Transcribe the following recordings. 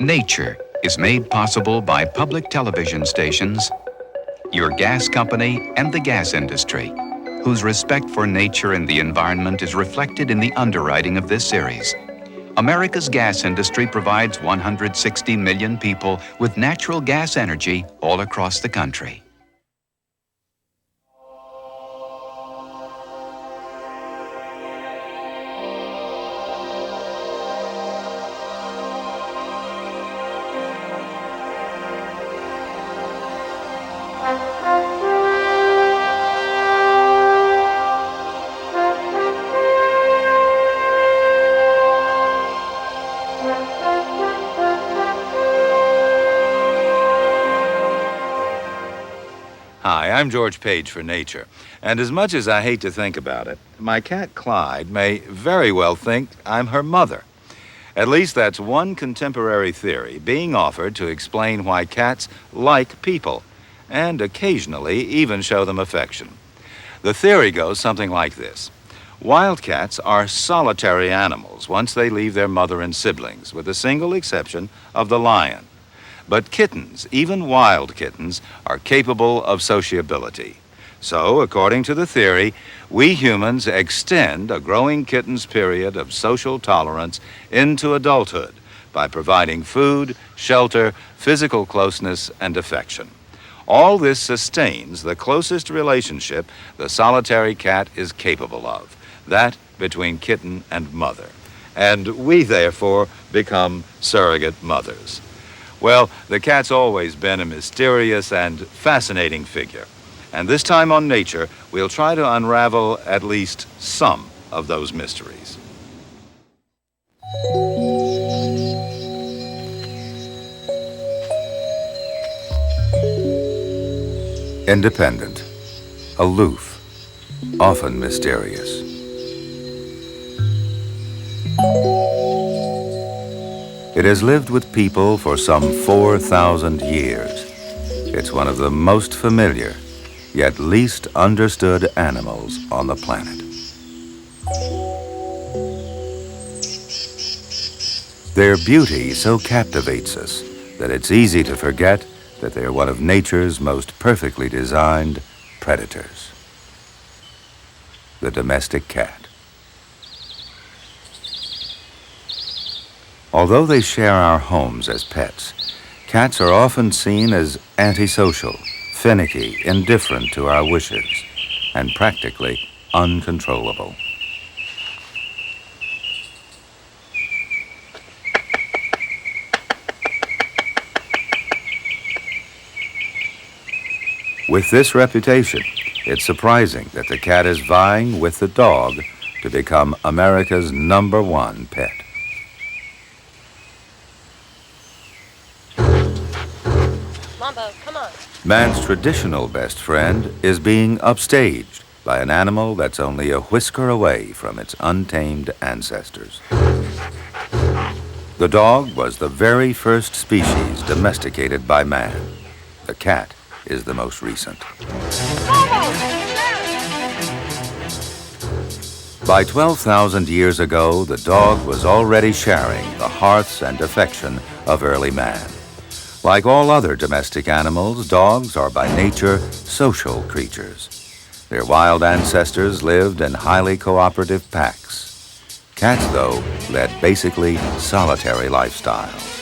Nature is made possible by public television stations, your gas company, and the gas industry, whose respect for nature and the environment is reflected in the underwriting of this series. America's gas industry provides 160 million people with natural gas energy all across the country. Hi, I'm George Page for Nature, and as much as I hate to think about it, my cat Clyde may very well think I'm her mother. At least that's one contemporary theory being offered to explain why cats like people, and occasionally even show them affection. The theory goes something like this. Wild cats are solitary animals once they leave their mother and siblings, with the single exception of the lion. But kittens, even wild kittens, are capable of sociability. So, according to the theory, we humans extend a growing kitten's period of social tolerance into adulthood by providing food, shelter, physical closeness, and affection. All this sustains the closest relationship the solitary cat is capable of, that between kitten and mother. And we, therefore, become surrogate mothers. Well, the cat's always been a mysterious and fascinating figure. And this time on Nature, we'll try to unravel at least some of those mysteries. Independent, aloof, often mysterious. It has lived with people for some 4,000 years. It's one of the most familiar, yet least understood animals on the planet. Their beauty so captivates us that it's easy to forget that they're one of nature's most perfectly designed predators. The domestic cat. Although they share our homes as pets, cats are often seen as antisocial, finicky, indifferent to our wishes, and practically uncontrollable. With this reputation, it's surprising that the cat is vying with the dog to become America's #1 pet. Mambo, come on. Man's traditional best friend is being upstaged by an animal that's only a whisker away from its untamed ancestors. The dog was the very first species domesticated by man. The cat is the most recent. By 12,000 years ago, the dog was already sharing the hearths and affection of early man. Like all other domestic animals, dogs are by nature social creatures. Their wild ancestors lived in highly cooperative packs. Cats, though, led basically solitary lifestyles.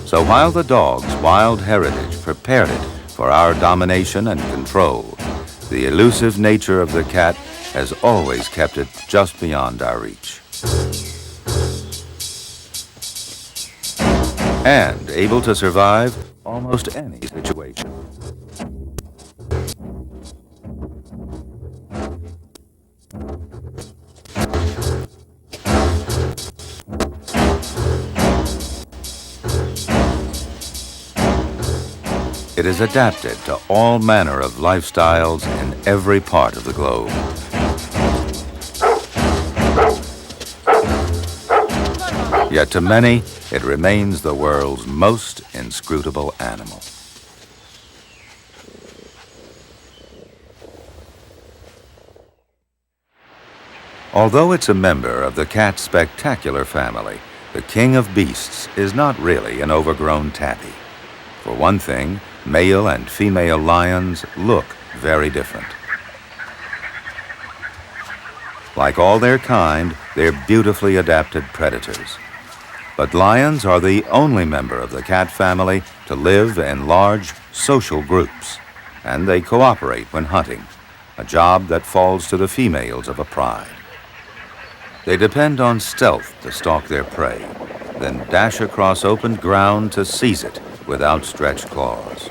So while the dog's wild heritage prepared it for our domination and control, the elusive nature of the cat has always kept it just beyond our reach. And able to survive almost any situation. It is adapted to all manner of lifestyles in every part of the globe. Yet to many, it remains the world's most inscrutable animal. Although it's a member of the cat spectacular family, the king of beasts is not really an overgrown tabby. For one thing, male and female lions look very different. Like all their kind, they're beautifully adapted predators. But lions are the only member of the cat family to live in large social groups, and they cooperate when hunting, a job that falls to the females of a pride. They depend on stealth to stalk their prey, then dash across open ground to seize it with outstretched claws.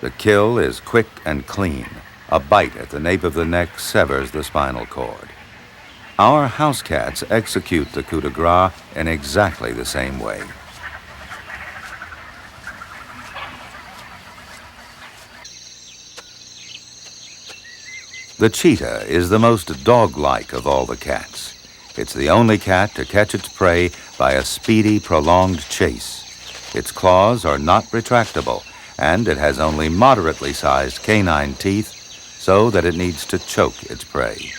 The kill is quick and clean. A bite at the nape of the neck severs the spinal cord. Our house cats execute the coup de grace in exactly the same way. The cheetah is the most dog-like of all the cats. It's the only cat to catch its prey by a speedy, prolonged chase. Its claws are not retractable, and it has only moderately sized canine teeth so that it needs to choke its prey.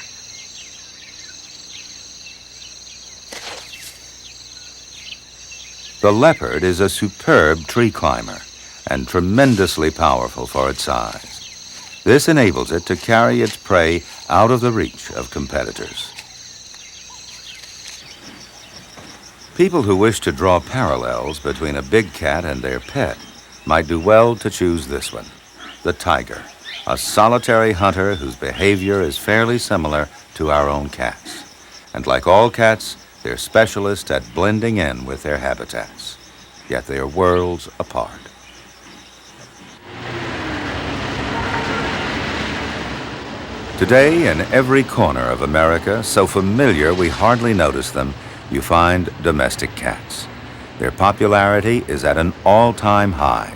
The leopard is a superb tree climber and tremendously powerful for its size. This enables it to carry its prey out of the reach of competitors. People who wish to draw parallels between a big cat and their pet might do well to choose this one, the tiger, a solitary hunter whose behavior is fairly similar to our own cats. And like all cats, they're specialists at blending in with their habitats, yet they are worlds apart. Today, in every corner of America, so familiar we hardly notice them, you find domestic cats. Their popularity is at an all-time high.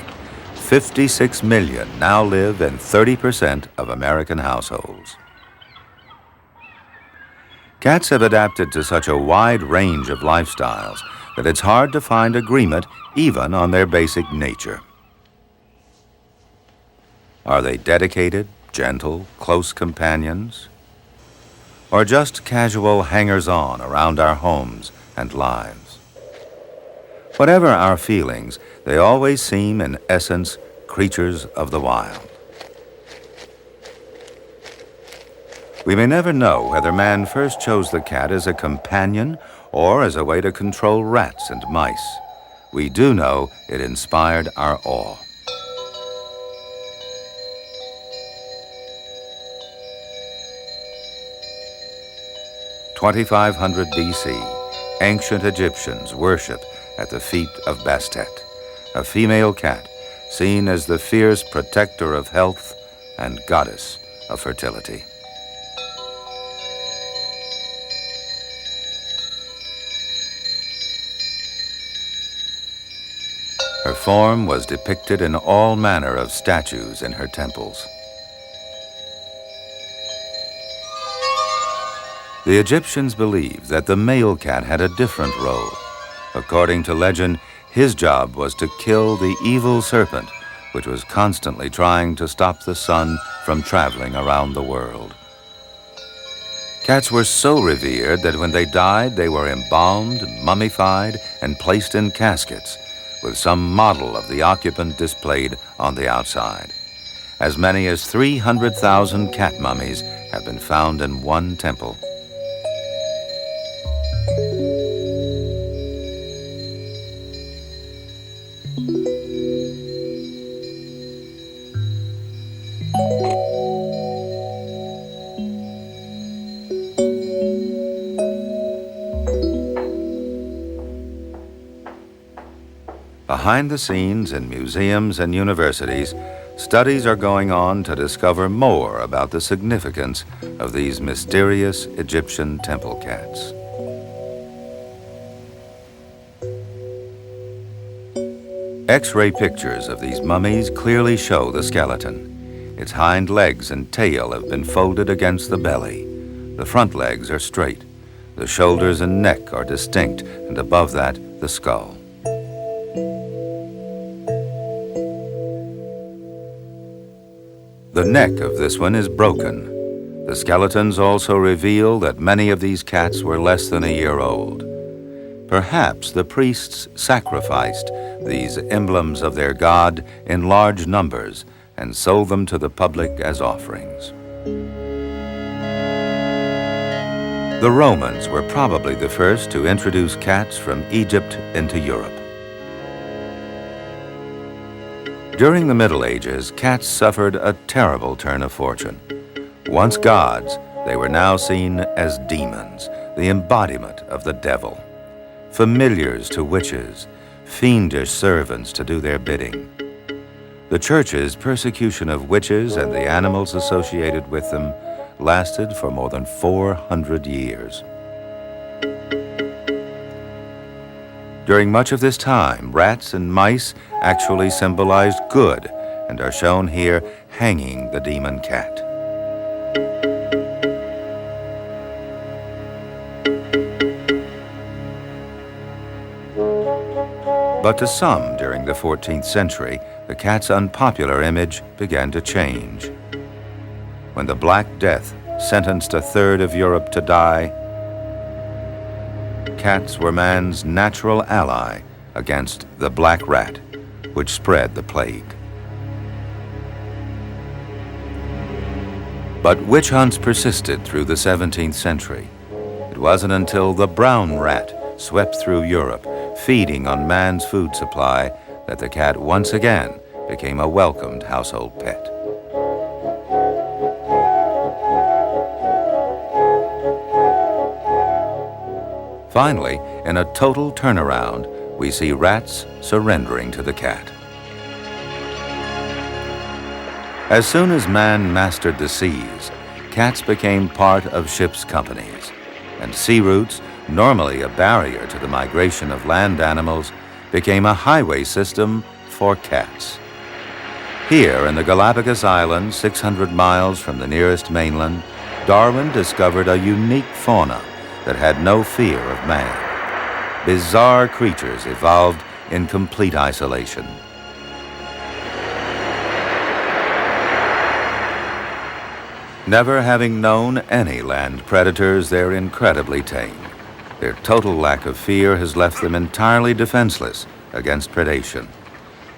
56 million now live in 30% of American households. Cats have adapted to such a wide range of lifestyles that it's hard to find agreement even on their basic nature. Are they dedicated, gentle, close companions? Or just casual hangers-on around our homes and lives? Whatever our feelings, they always seem, in essence, creatures of the wild. We may never know whether man first chose the cat as a companion or as a way to control rats and mice. We do know it inspired our awe. (2500 BC), ancient Egyptians worship at the feet of Bastet, a female cat seen as the fierce protector of health and goddess of fertility. Her form was depicted in all manner of statues in her temples. The Egyptians believed that the male cat had a different role. According to legend, his job was to kill the evil serpent, which was constantly trying to stop the sun from traveling around the world. Cats were so revered that when they died, they were embalmed, mummified, and placed in caskets, with some model of the occupant displayed on the outside. As many as 300,000 cat mummies have been found in one temple. Behind the scenes in museums and universities, studies are going on to discover more about the significance of these mysterious Egyptian temple cats. X-ray pictures of these mummies clearly show the skeleton. Its hind legs and tail have been folded against the belly. The front legs are straight. The shoulders and neck are distinct, and above that, the skull. The neck of this one is broken. The skeletons also reveal that many of these cats were less than a year old. Perhaps the priests sacrificed these emblems of their god in large numbers and sold them to the public as offerings. The Romans were probably the first to introduce cats from Egypt into Europe. During the Middle Ages, cats suffered a terrible turn of fortune. Once gods, they were now seen as demons, the embodiment of the devil. Familiars to witches, fiendish servants to do their bidding. The Church's persecution of witches and the animals associated with them lasted for more than 400 years. During much of this time, rats and mice actually symbolized good and are shown here hanging the demon cat. But to some during the 14th century, the cat's unpopular image began to change. When the Black Death sentenced a third of Europe to die, cats were man's natural ally against the black rat, which spread the plague. But witch hunts persisted through the 17th century. It wasn't until the brown rat swept through Europe, feeding on man's food supply, that the cat once again became a welcomed household pet. Finally, in a total turnaround, we see rats surrendering to the cat. As soon as man mastered the seas, cats became part of ships' companies, and sea routes, normally a barrier to the migration of land animals, became a highway system for cats. Here in the Galapagos Islands, 600 miles from the nearest mainland, Darwin discovered a unique fauna that had no fear of man. Bizarre creatures evolved in complete isolation. Never having known any land predators, they're incredibly tame. Their total lack of fear has left them entirely defenseless against predation.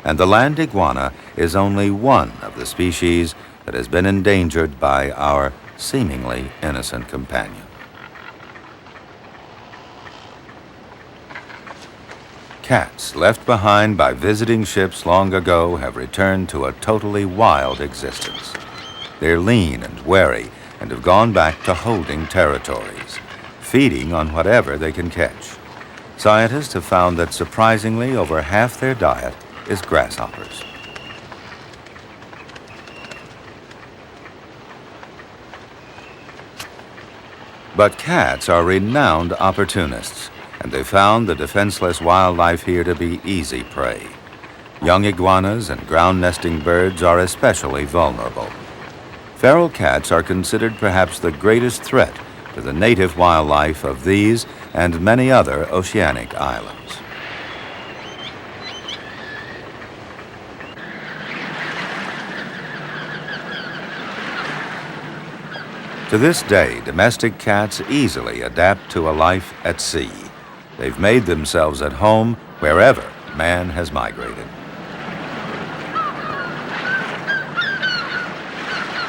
And the land iguana is only one of the species that has been endangered by our seemingly innocent companion. Cats left behind by visiting ships long ago have returned to a totally wild existence. They're lean and wary and have gone back to holding territories, feeding on whatever they can catch. Scientists have found that surprisingly over half their diet is grasshoppers. But cats are renowned opportunists, and they found the defenseless wildlife here to be easy prey. Young iguanas and ground-nesting birds are especially vulnerable. Feral cats are considered perhaps the greatest threat to the native wildlife of these and many other oceanic islands. To this day, domestic cats easily adapt to a life at sea. They've made themselves at home wherever man has migrated.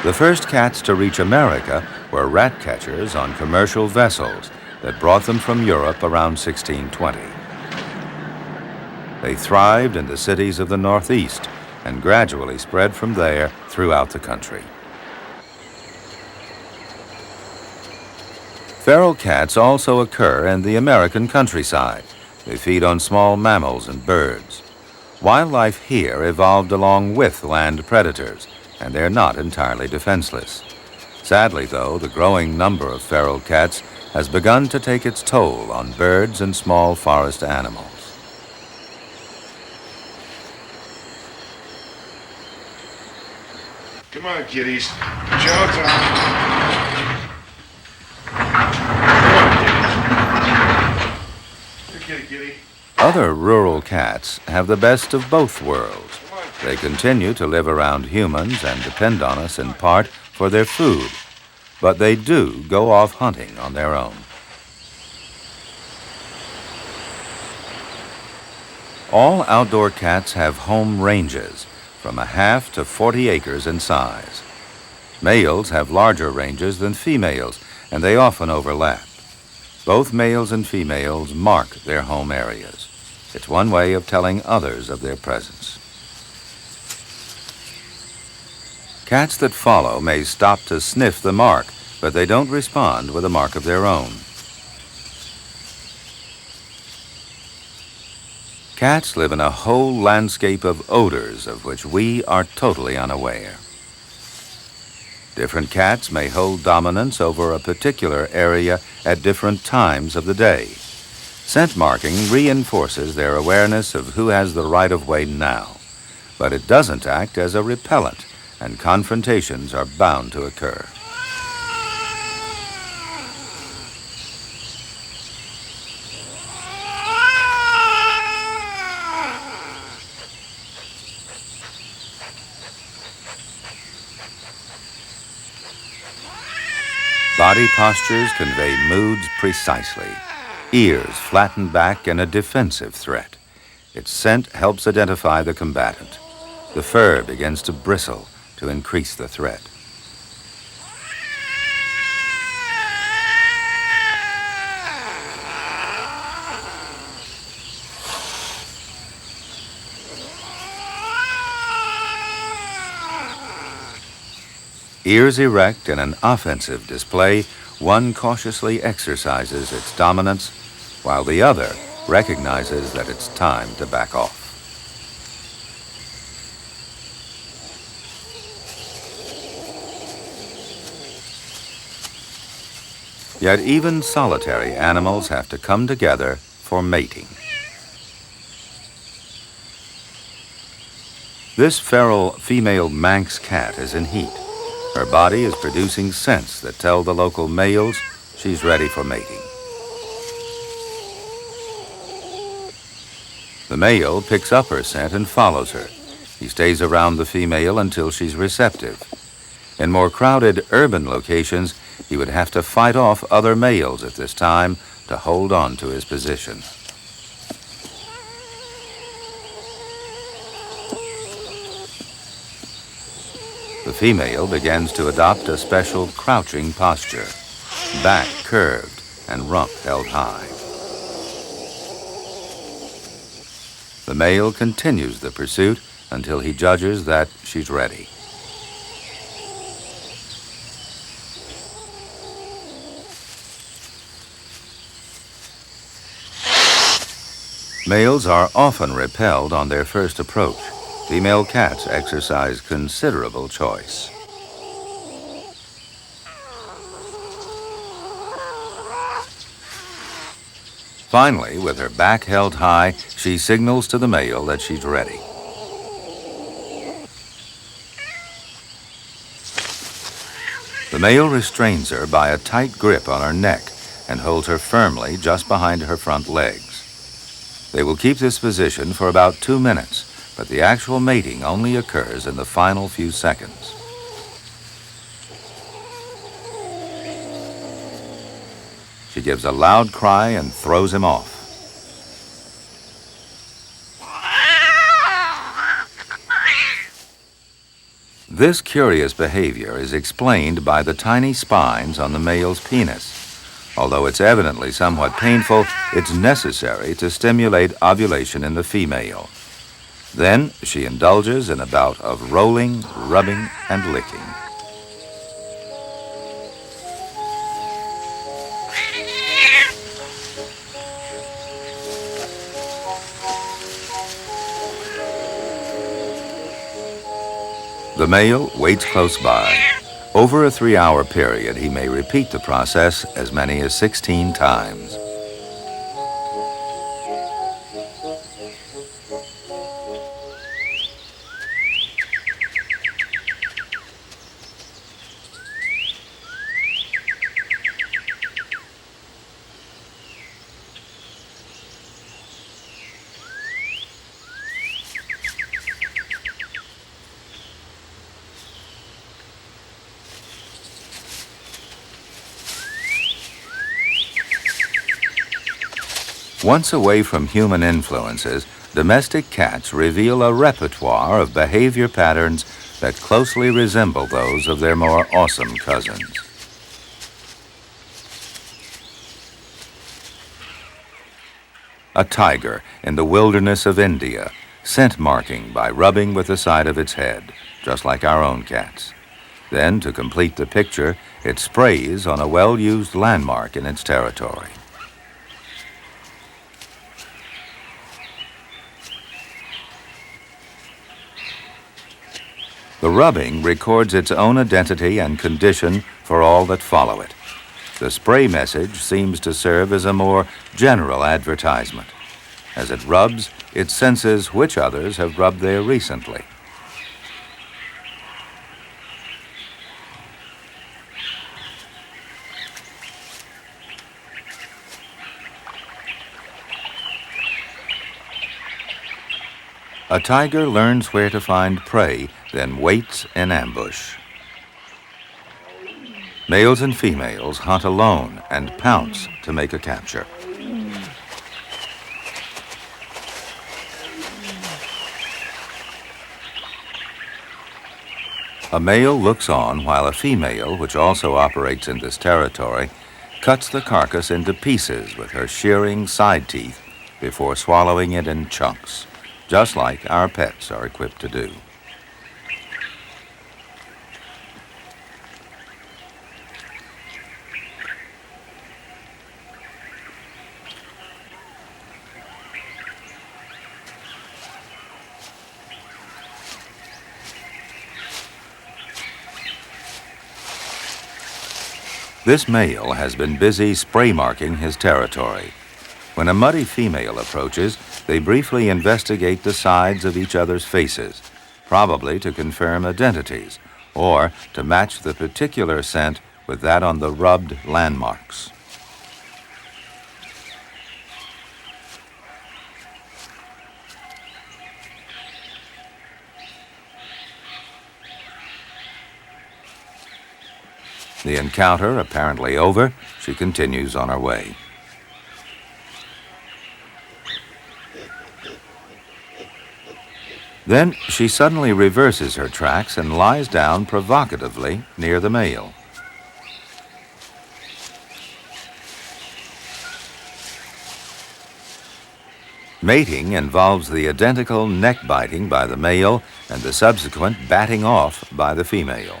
The first cats to reach America were rat catchers on commercial vessels that brought them from Europe around 1620. They thrived in the cities of the Northeast and gradually spread from there throughout the country. Feral cats also occur in the American countryside. They feed on small mammals and birds. Wildlife here evolved along with land predators, and they're not entirely defenseless. Sadly, though, the growing number of feral cats has begun to take its toll on birds and small forest animals. Come on, kitties. Show time. Kitty, kitty. Other rural cats have the best of both worlds. They continue to live around humans and depend on us in part for their food, but they do go off hunting on their own. All outdoor cats have home ranges, from a half to 40 acres in size. Males have larger ranges than females, and they often overlap. Both males and females mark their home areas. It's one way of telling others of their presence. Cats that follow may stop to sniff the mark, but they don't respond with a mark of their own. Cats live in a whole landscape of odors of which we are totally unaware. Different cats may hold dominance over a particular area at different times of the day. Scent marking reinforces their awareness of who has the right-of-way now, but it doesn't act as a repellent, and confrontations are bound to occur. Body postures convey moods precisely. Ears flattened back in a defensive threat. Its scent helps identify the combatant. The fur begins to bristle to increase the threat. Ears erect in an offensive display, one cautiously exercises its dominance, while the other recognizes that it's time to back off. Yet even solitary animals have to come together for mating. This feral female Manx cat is in heat. Her body is producing scents that tell the local males she's ready for mating. The male picks up her scent and follows her. He stays around the female until she's receptive. In more crowded urban locations, he would have to fight off other males at this time to hold on to his position. The female begins to adopt a special crouching posture, back curved and rump held high. The male continues the pursuit until he judges that she's ready. Males are often repelled on their first approach. Female cats exercise considerable choice. Finally, with her back held high, she signals to the male that she's ready. The male restrains her by a tight grip on her neck and holds her firmly just behind her front legs. They will keep this position for about 2 minutes, but the actual mating only occurs in the final few seconds. She gives a loud cry and throws him off. This curious behavior is explained by the tiny spines on the male's penis. Although it's evidently somewhat painful, it's necessary to stimulate ovulation in the female. Then she indulges in a bout of rolling, rubbing, and licking. The male waits close by. Over a 3-hour period, he may repeat the process as many as 16 times. Once away from human influences, domestic cats reveal a repertoire of behavior patterns that closely resemble those of their more awesome cousins. A tiger in the wilderness of India, scent marking by rubbing with the side of its head, just like our own cats. Then, to complete the picture, it sprays on a well-used landmark in its territory. The rubbing records its own identity and condition for all that follow it. The spray message seems to serve as a more general advertisement. As it rubs, it senses which others have rubbed there recently. A tiger learns where to find prey, then waits in ambush. Males and females hunt alone and pounce to make a capture. A male looks on while a female, which also operates in this territory, cuts the carcass into pieces with her shearing side teeth before swallowing it in chunks, just like our pets are equipped to do. This male has been busy spray marking his territory. When a muddy female approaches, they briefly investigate the sides of each other's faces, probably to confirm identities or to match the particular scent with that on the rubbed landmarks. The encounter apparently over, she continues on her way. Then she suddenly reverses her tracks and lies down provocatively near the male. Mating involves the identical neck biting by the male and the subsequent batting off by the female.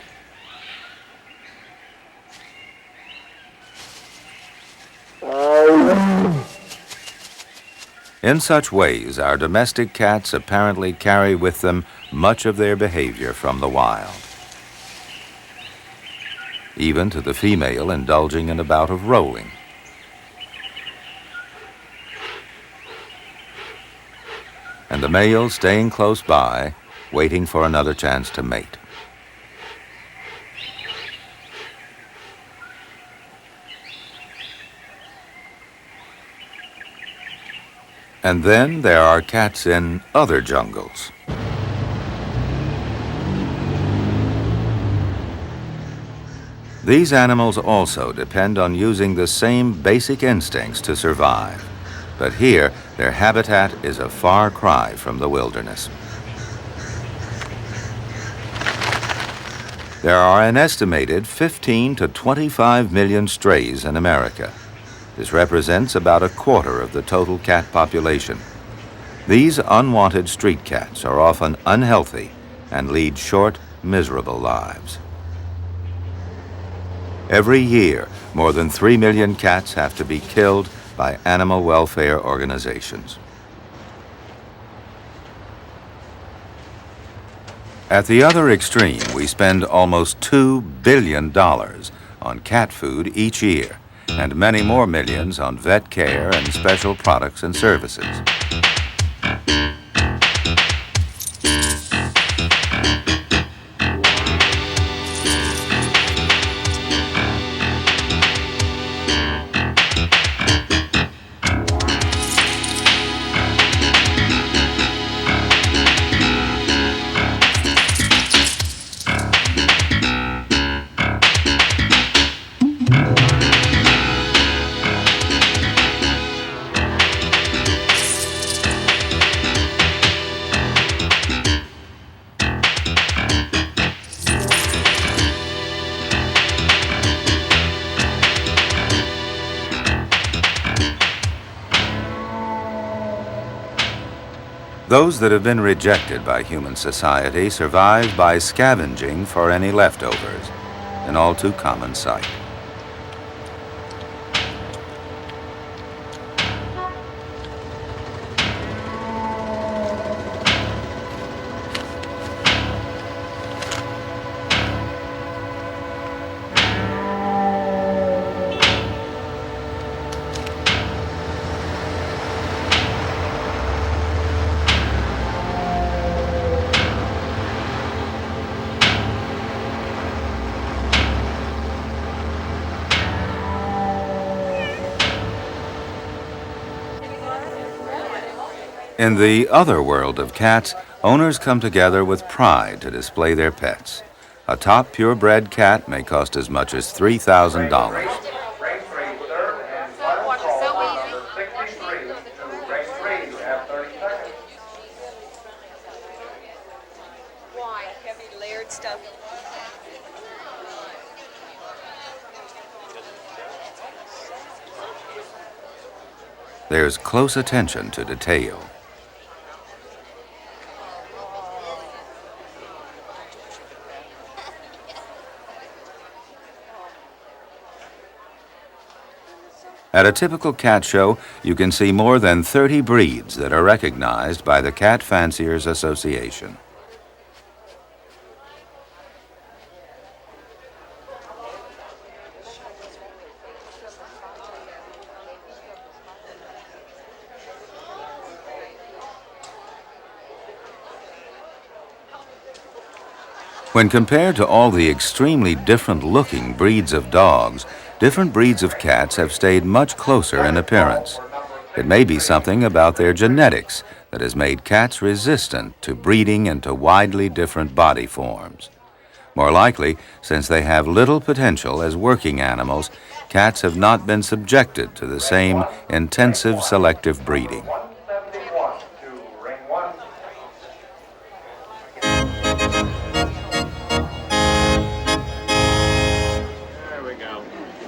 In such ways, our domestic cats apparently carry with them much of their behavior from the wild, even to the female indulging in a bout of rolling. And the male staying close by, waiting for another chance to mate. And then there are cats in other jungles. These animals also depend on using the same basic instincts to survive. But here, their habitat is a far cry from the wilderness. There are an estimated 15 to 25 million strays in America. This represents about a quarter of the total cat population. These unwanted street cats are often unhealthy and lead short, miserable lives. Every year, more than 3 million cats have to be killed by animal welfare organizations. At the other extreme, we spend almost $2 billion on cat food each year, and many more millions on vet care and special products and services. Those that have been rejected by human society survive by scavenging for any leftovers, an all too common sight. In the other world of cats, owners come together with pride to display their pets. A top purebred cat may cost as much as $3,000. Why? Heavy layered stuff. There's close attention to detail. At a typical cat show, you can see more than 30 breeds that are recognized by the Cat Fanciers Association. When compared to all the extremely different-looking breeds of dogs, different breeds of cats have stayed much closer in appearance. It may be something about their genetics that has made cats resistant to breeding into widely different body forms. More likely, since they have little potential as working animals, cats have not been subjected to the same intensive selective breeding.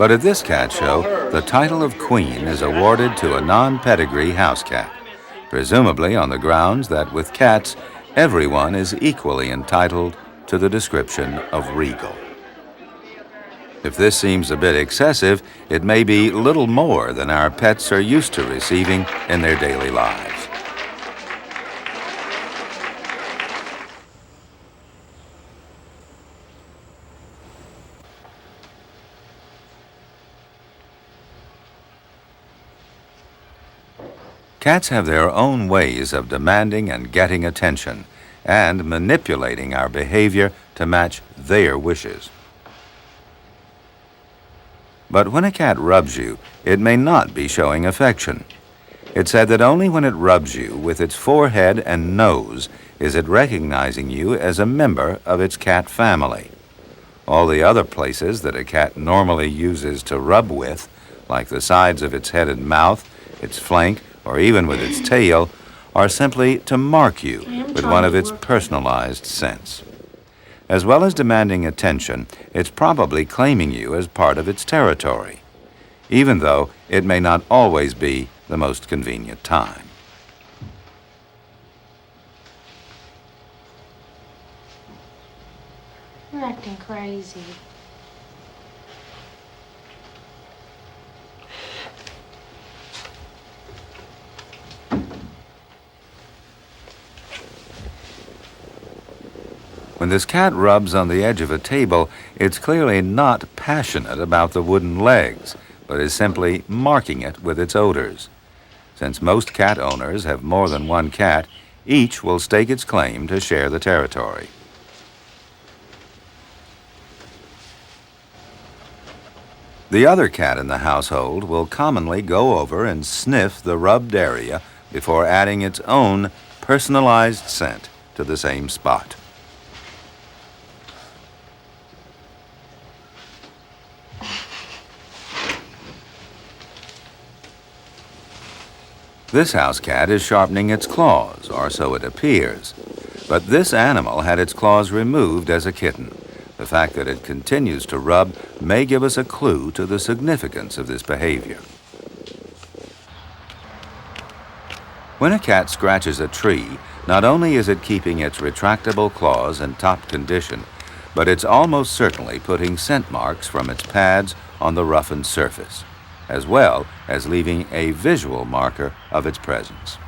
But at this cat show, the title of Queen is awarded to a non-pedigree house cat, presumably on the grounds that with cats, everyone is equally entitled to the description of regal. If this seems a bit excessive, it may be little more than our pets are used to receiving in their daily lives. Cats have their own ways of demanding and getting attention, and manipulating our behavior to match their wishes. But when a cat rubs you, it may not be showing affection. It's said that only when it rubs you with its forehead and nose is it recognizing you as a member of its cat family. All the other places that a cat normally uses to rub with, like the sides of its head and mouth, its flank, or even with its tail, are simply to mark you with one of its personalized scents. As well as demanding attention, it's probably claiming you as part of its territory, even though it may not always be the most convenient time. You're acting crazy. When this cat rubs on the edge of a table, it's clearly not passionate about the wooden legs, but is simply marking it with its odors. Since most cat owners have more than one cat, each will stake its claim to share the territory. The other cat in the household will commonly go over and sniff the rubbed area before adding its own personalized scent to the same spot. This house cat is sharpening its claws, or so it appears. But this animal had its claws removed as a kitten. The fact that it continues to rub may give us a clue to the significance of this behavior. When a cat scratches a tree, Not only is it keeping its retractable claws in top condition, but it's almost certainly putting scent marks from its pads on the roughened surface, as well as leaving a visual marker of its presence.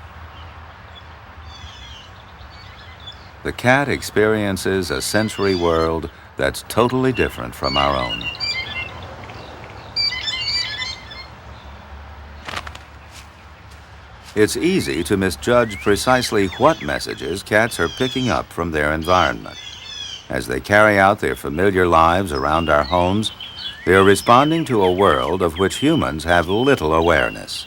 The cat experiences a sensory world that's totally different from our own. It's easy to misjudge precisely what messages cats are picking up from their environment. As they carry out their familiar lives around our homes, they are responding to a world of which humans have little awareness.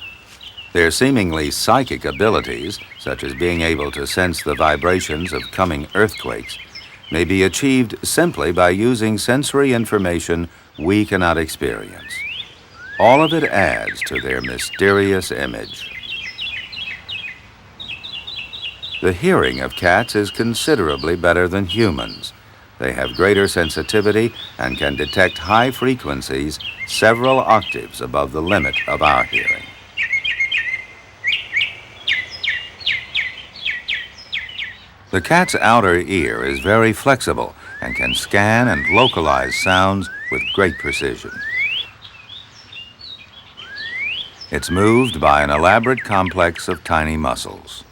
Their seemingly psychic abilities, such as being able to sense the vibrations of coming earthquakes, may be achieved simply by using sensory information we cannot experience. All of it adds to their mysterious image. The hearing of cats is considerably better than humans. They have greater sensitivity and can detect high frequencies several octaves above the limit of our hearing. The cat's outer ear is very flexible and can scan and localize sounds with great precision. It's moved by an elaborate complex of tiny muscles.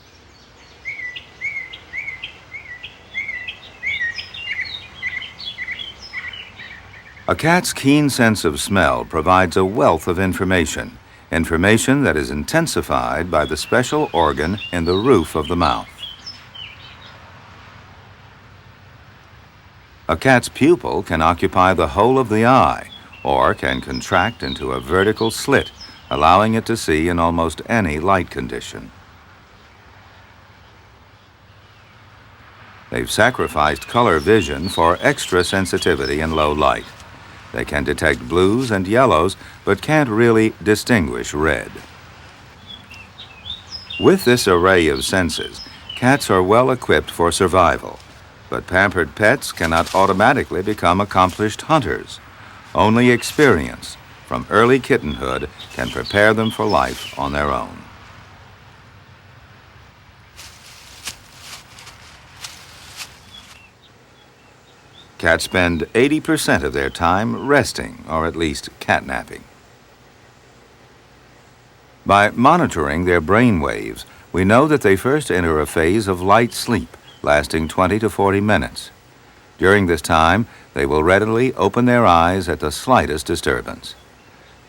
A cat's keen sense of smell provides a wealth of information that is intensified by the special organ in the roof of the mouth. A cat's pupil can occupy the whole of the eye or can contract into a vertical slit, allowing it to see in almost any light condition. They've sacrificed color vision for extra sensitivity in low light. They can detect blues and yellows, but can't really distinguish red. With this array of senses, cats are well equipped for survival, but pampered pets cannot automatically become accomplished hunters. Only experience, from early kittenhood, can prepare them for life on their own. Cats spend 80% of their time resting, or at least catnapping. By monitoring their brain waves, we know that they first enter a phase of light sleep, lasting 20 to 40 minutes. During this time, they will readily open their eyes at the slightest disturbance.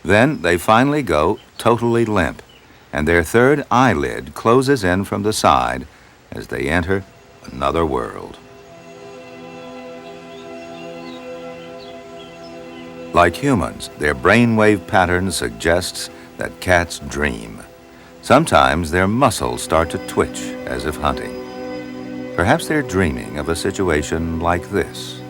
Then they finally go totally limp, and their third eyelid closes in from the side as they enter another world. Like humans, their brainwave pattern suggests that cats dream. Sometimes their muscles start to twitch as if hunting. Perhaps they're dreaming of a situation like this.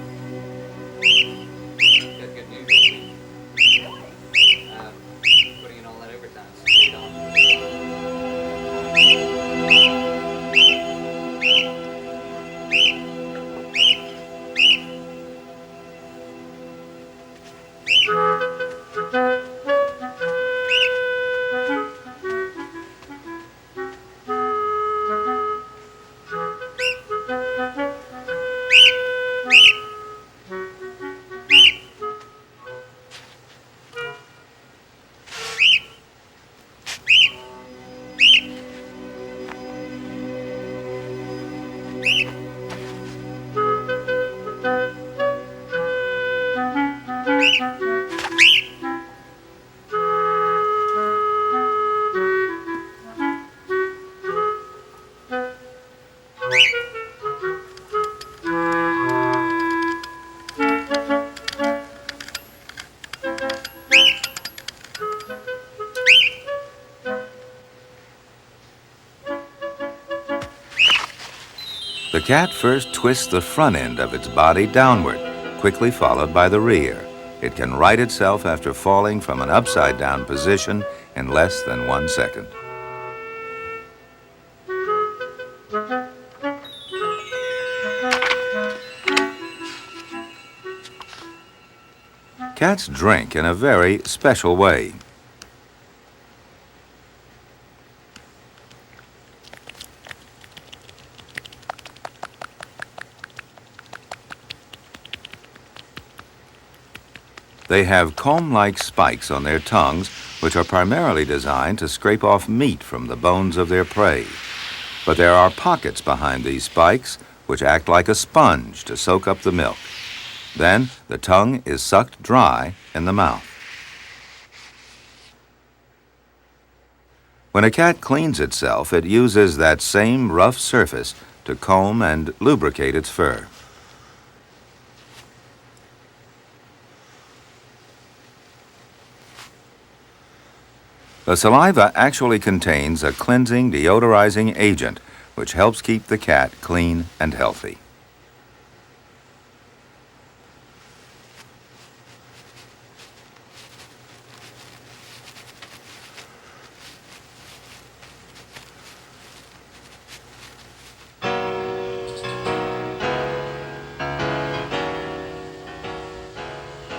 The cat first twists the front end of its body downward, quickly followed by the rear. It can right itself after falling from an upside-down position in less than 1 second. Cats drink in a very special way. They have comb-like spikes on their tongues, which are primarily designed to scrape off meat from the bones of their prey. But there are pockets behind these spikes, which act like a sponge to soak up the milk. Then the tongue is sucked dry in the mouth. When a cat cleans itself, it uses that same rough surface to comb and lubricate its fur. The saliva actually contains a cleansing, deodorizing agent which helps keep the cat clean and healthy.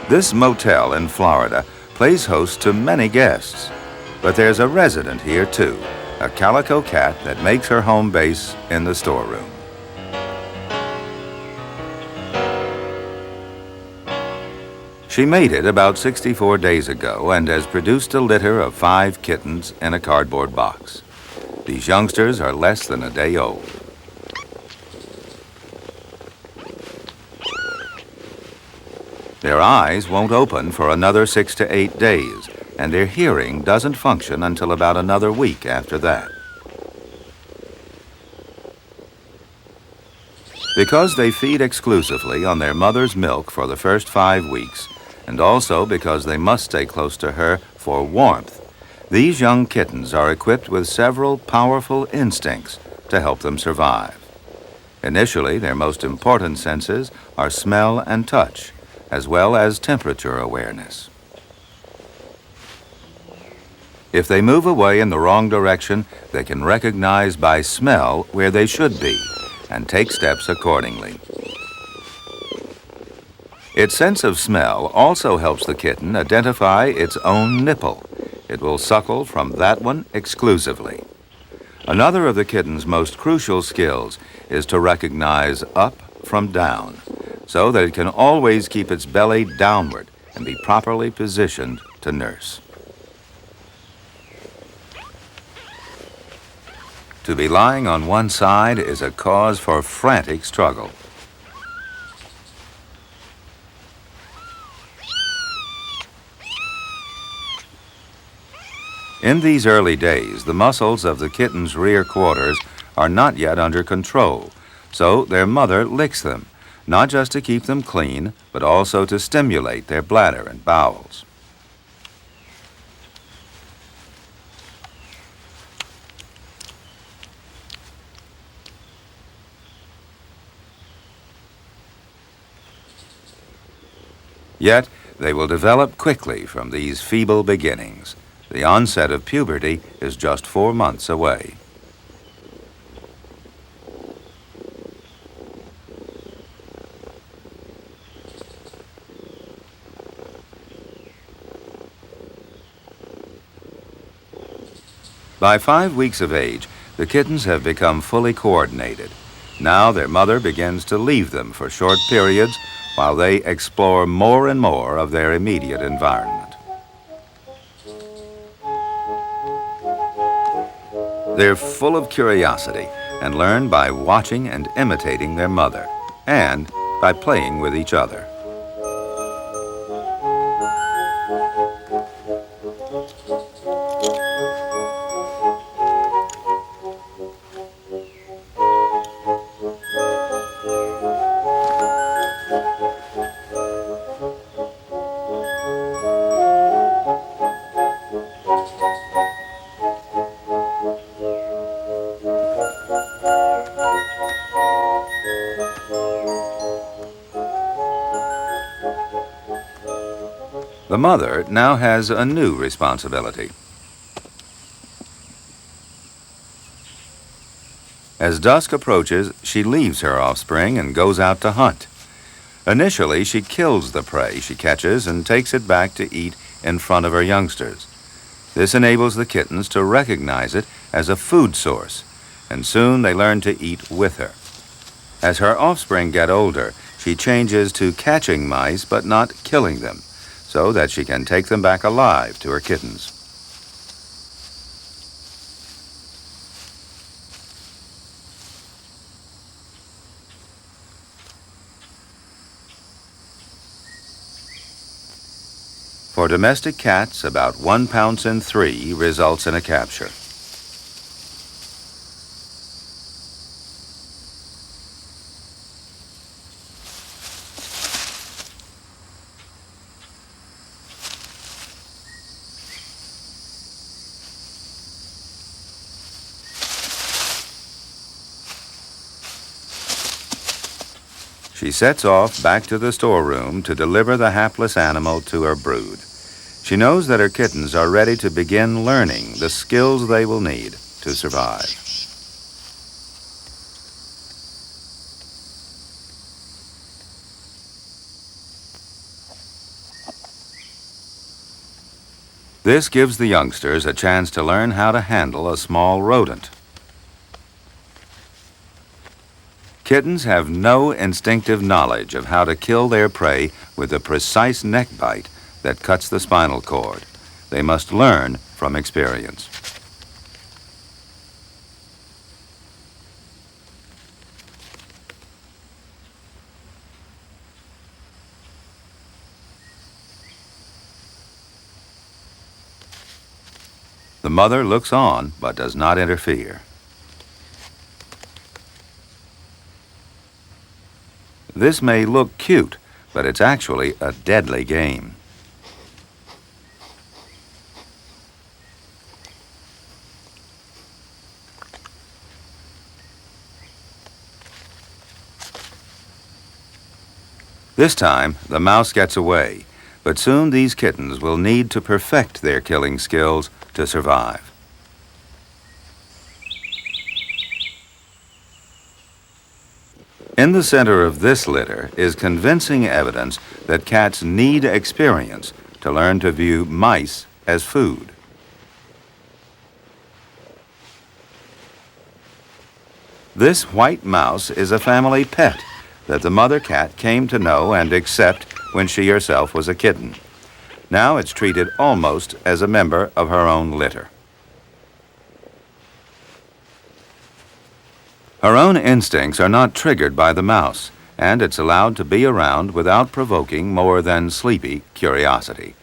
This motel in Florida plays host to many guests. But there's a resident here, too, a calico cat that makes her home base in the storeroom. She made it about 64 days ago and has produced a litter of 5 kittens in a cardboard box. These youngsters are less than a day old. Their eyes won't open for another 6 to 8 days, and their hearing doesn't function until about another week after that. Because they feed exclusively on their mother's milk for the first 5 weeks, and also because they must stay close to her for warmth, these young kittens are equipped with several powerful instincts to help them survive. Initially, their most important senses are smell and touch, as well as temperature awareness. If they move away in the wrong direction, they can recognize by smell where they should be and take steps accordingly. Its sense of smell also helps the kitten identify its own nipple. It will suckle from that one exclusively. Another of the kitten's most crucial skills is to recognize up from down, so that it can always keep its belly downward and be properly positioned to nurse. To be lying on one side is a cause for frantic struggle. In these early days, the muscles of the kitten's rear quarters are not yet under control, so their mother licks them, not just to keep them clean, but also to stimulate their bladder and bowels. Yet, they will develop quickly from these feeble beginnings. The onset of puberty is just 4 months away. By 5 weeks of age, the kittens have become fully coordinated. Now their mother begins to leave them for short periods while they explore more and more of their immediate environment. They're full of curiosity and learn by watching and imitating their mother, and by playing with each other. The mother now has a new responsibility. As dusk approaches, she leaves her offspring and goes out to hunt. Initially, she kills the prey she catches and takes it back to eat in front of her youngsters. This enables the kittens to recognize it as a food source, and soon they learn to eat with her. As her offspring get older, she changes to catching mice but not killing them, so that she can take them back alive to her kittens. For domestic cats, about 1 pounce in 3 results in a capture. She sets off back to the storeroom to deliver the hapless animal to her brood. She knows that her kittens are ready to begin learning the skills they will need to survive. This gives the youngsters a chance to learn how to handle a small rodent. Kittens have no instinctive knowledge of how to kill their prey with a precise neck bite that cuts the spinal cord. They must learn from experience. The mother looks on but does not interfere. This may look cute, but it's actually a deadly game. This time, the mouse gets away, but soon these kittens will need to perfect their killing skills to survive. In the center of this litter is convincing evidence that cats need experience to learn to view mice as food. This white mouse is a family pet that the mother cat came to know and accept when she herself was a kitten. Now it's treated almost as a member of her own litter. Her own instincts are not triggered by the mouse, and it's allowed to be around without provoking more than sleepy curiosity.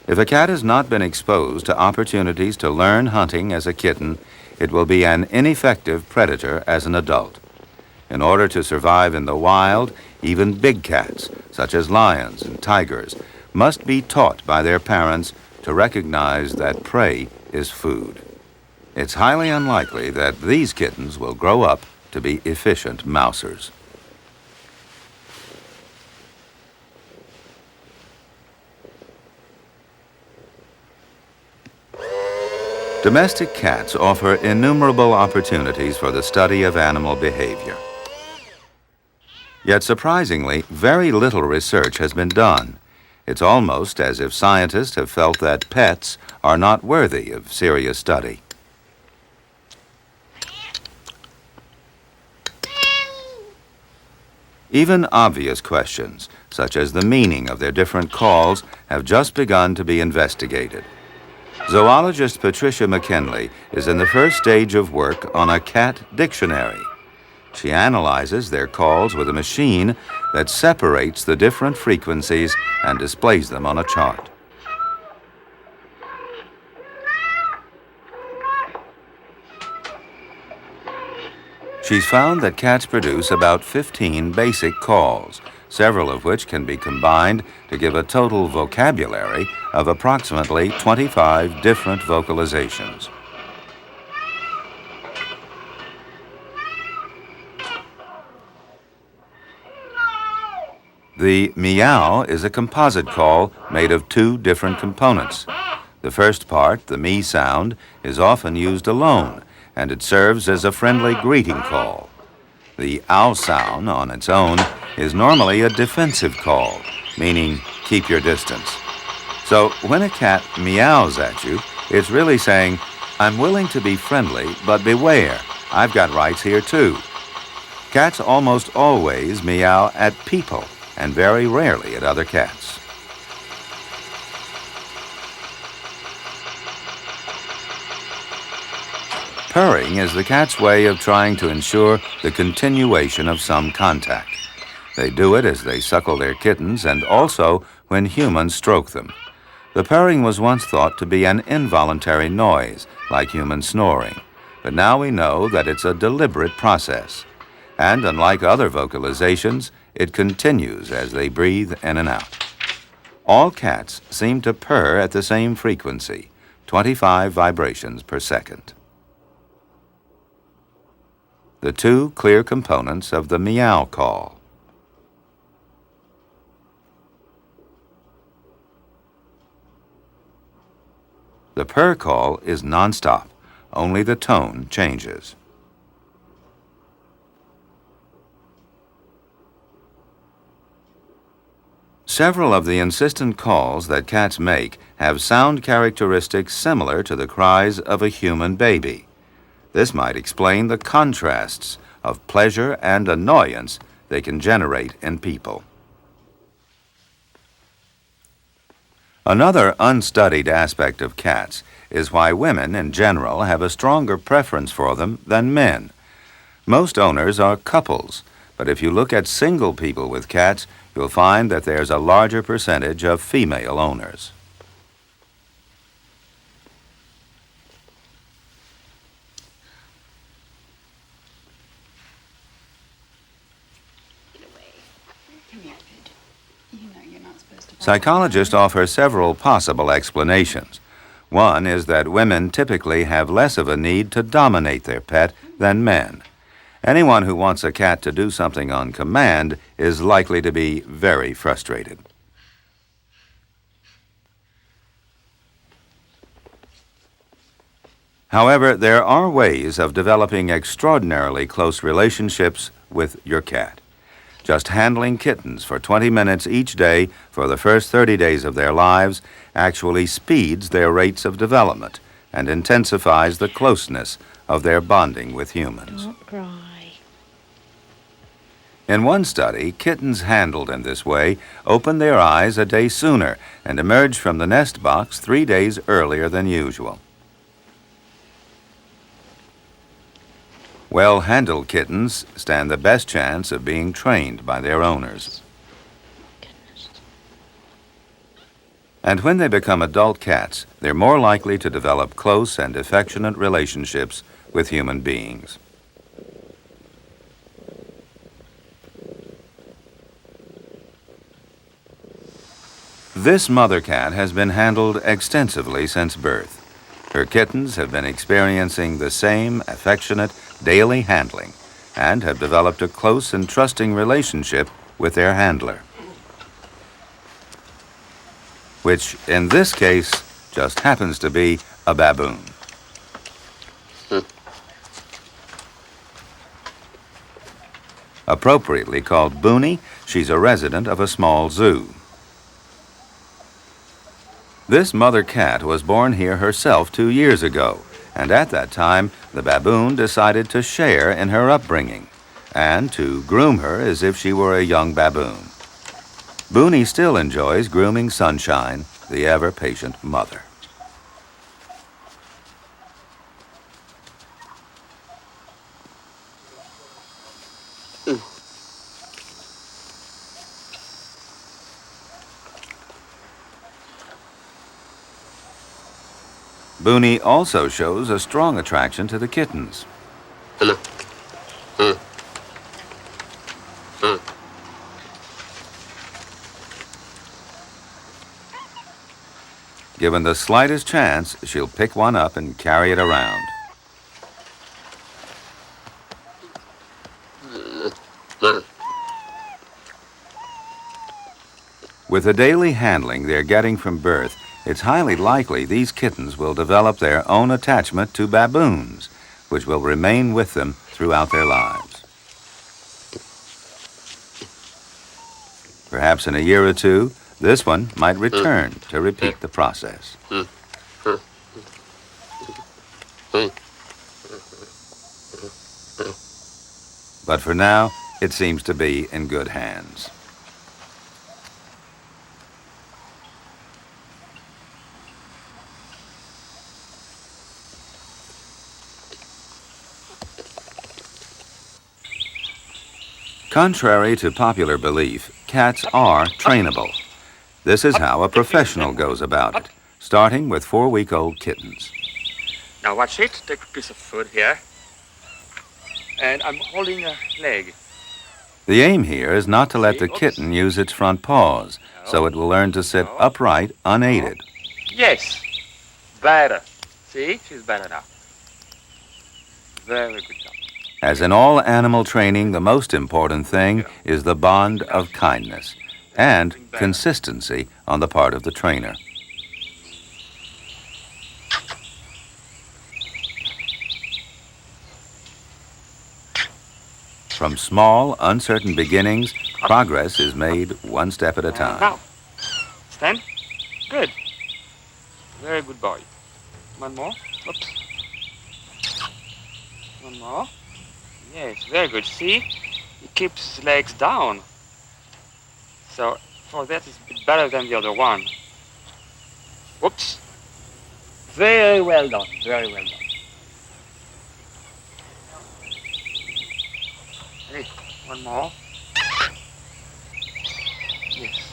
If a cat has not been exposed to opportunities to learn hunting as a kitten, it will be an ineffective predator as an adult. In order to survive in the wild, even big cats, such as lions and tigers, must be taught by their parents to recognize that prey is food. It's highly unlikely that these kittens will grow up to be efficient mousers. Domestic cats offer innumerable opportunities for the study of animal behavior. Yet surprisingly, very little research has been done. It's almost as if scientists have felt that pets are not worthy of serious study. Even obvious questions, such as the meaning of their different calls, have just begun to be investigated. Zoologist Patricia McKinley is in the first stage of work on a cat dictionary. She analyzes their calls with a machine that separates the different frequencies and displays them on a chart. She's found that cats produce about 15 basic calls, several of which can be combined to give a total vocabulary of approximately 25 different vocalizations. The meow is a composite call made of 2 different components. The first part, the me sound, is often used alone, and it serves as a friendly greeting call. The ow sound on its own is normally a defensive call, meaning keep your distance. So when a cat meows at you, it's really saying, I'm willing to be friendly, but beware, I've got rights here too. Cats almost always meow at people and very rarely at other cats. Purring is the cat's way of trying to ensure the continuation of some contact. They do it as they suckle their kittens and also when humans stroke them. The purring was once thought to be an involuntary noise, like human snoring, but now we know that it's a deliberate process. And unlike other vocalizations, it continues as they breathe in and out. All cats seem to purr at the same frequency, 25 vibrations per second. The two clear components of the meow call. The purr call is nonstop, only the tone changes. Several of the insistent calls that cats make have sound characteristics similar to the cries of a human baby. This might explain the contrasts of pleasure and annoyance they can generate in people. Another unstudied aspect of cats is why women in general have a stronger preference for them than men. Most owners are couples, but if you look at single people with cats, you'll find that there's a larger percentage of female owners. Psychologists offer several possible explanations. One is that women typically have less of a need to dominate their pet than men. Anyone who wants a cat to do something on command is likely to be very frustrated. However, there are ways of developing extraordinarily close relationships with your cat. Just handling kittens for 20 minutes each day for the first 30 days of their lives actually speeds their rates of development and intensifies the closeness of their bonding with humans. Don't cry. In one study, kittens handled in this way opened their eyes a day sooner and emerged from the nest box 3 days earlier than usual. Well-handled kittens stand the best chance of being trained by their owners. And when they become adult cats, they're more likely to develop close and affectionate relationships with human beings. This mother cat has been handled extensively since birth. Her kittens have been experiencing the same affectionate, daily handling and have developed a close and trusting relationship with their handler, which in this case just happens to be a baboon. Appropriately called Boonie, she's a resident of a small zoo. This mother cat was born here herself 2 years ago, and at that time, the baboon decided to share in her upbringing and to groom her as if she were a young baboon. Boonie still enjoys grooming Sunshine, the ever-patient mother. Boonie also shows a strong attraction to the kittens. Given the slightest chance, she'll pick one up and carry it around. With the daily handling they're getting from birth, it's highly likely these kittens will develop their own attachment to baboons, which will remain with them throughout their lives. Perhaps in a year or two, this one might return to repeat the process. But for now, it seems to be in good hands. Contrary to popular belief, cats are trainable. This is how a professional goes about it, starting with 4-week-old kittens. Now watch it. Take a piece of food here. And I'm holding a leg. The aim here is not to let the kitten use its front paws, so it will learn to sit upright unaided. Yes. Better. See? She's better now. Very good job. As in all animal training, the most important thing is the bond of kindness and consistency on the part of the trainer. From small, uncertain beginnings, progress is made one step at a time. Now, stand. Good. Very good boy. One more. Oops. One more. Yes, very good. See? He keeps his legs down. So, for that, it's a bit better than the other one. Whoops. Very well done. Very well done. Hey, one more. Yes.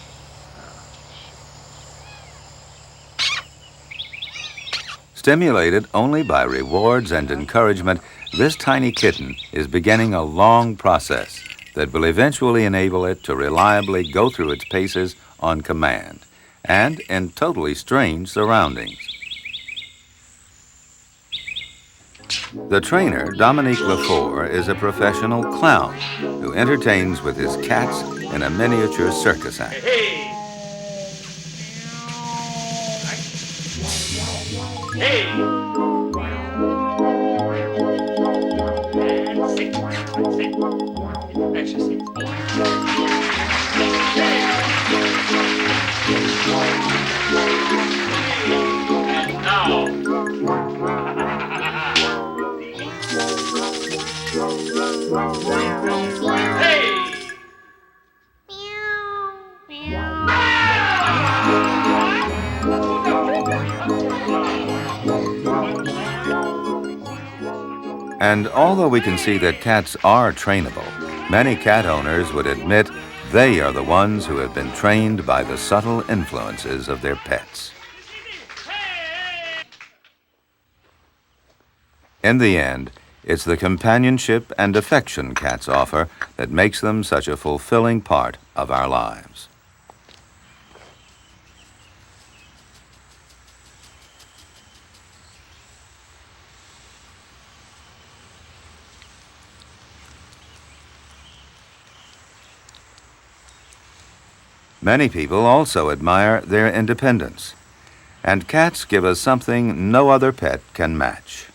Stimulated only by rewards and encouragement, this tiny kitten is beginning a long process that will eventually enable it to reliably go through its paces on command and in totally strange surroundings. The trainer, Dominique Lefort, is a professional clown who entertains with his cats in a miniature circus act. Hey! Hey! And sit. Sit. And she sits. And now. Hey! And although we can see that cats are trainable, many cat owners would admit they are the ones who have been trained by the subtle influences of their pets. In the end, it's the companionship and affection cats offer that makes them such a fulfilling part of our lives. Many people also admire their independence, and cats give us something no other pet can match.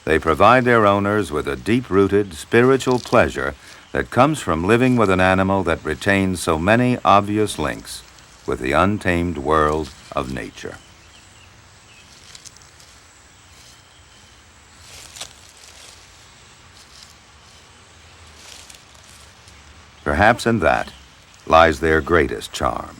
They provide their owners with a deep-rooted spiritual pleasure that comes from living with an animal that retains so many obvious links with the untamed world of nature. Perhaps in that lies their greatest charm.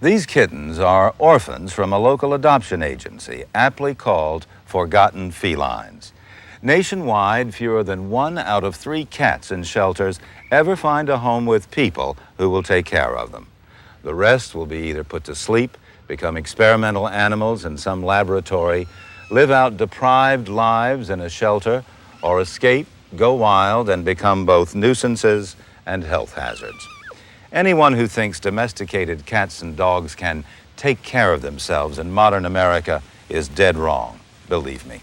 These kittens are orphans from a local adoption agency, aptly called Forgotten Felines. Nationwide, fewer than 1 out of 3 cats in shelters ever find a home with people who will take care of them. The rest will be either put to sleep, become experimental animals in some laboratory, live out deprived lives in a shelter, or escape, go wild, and become both nuisances and health hazards. Anyone who thinks domesticated cats and dogs can take care of themselves in modern America is dead wrong, believe me.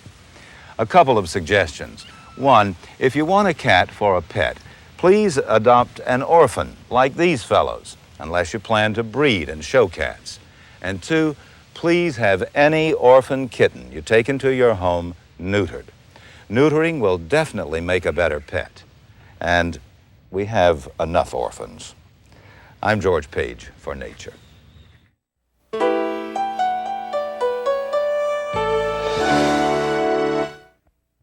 A couple of suggestions. 1, if you want a cat for a pet, please adopt an orphan like these fellows, unless you plan to breed and show cats. And 2, please have any orphan kitten you take into your home neutered. Neutering will definitely make a better pet. And we have enough orphans. I'm George Page for Nature.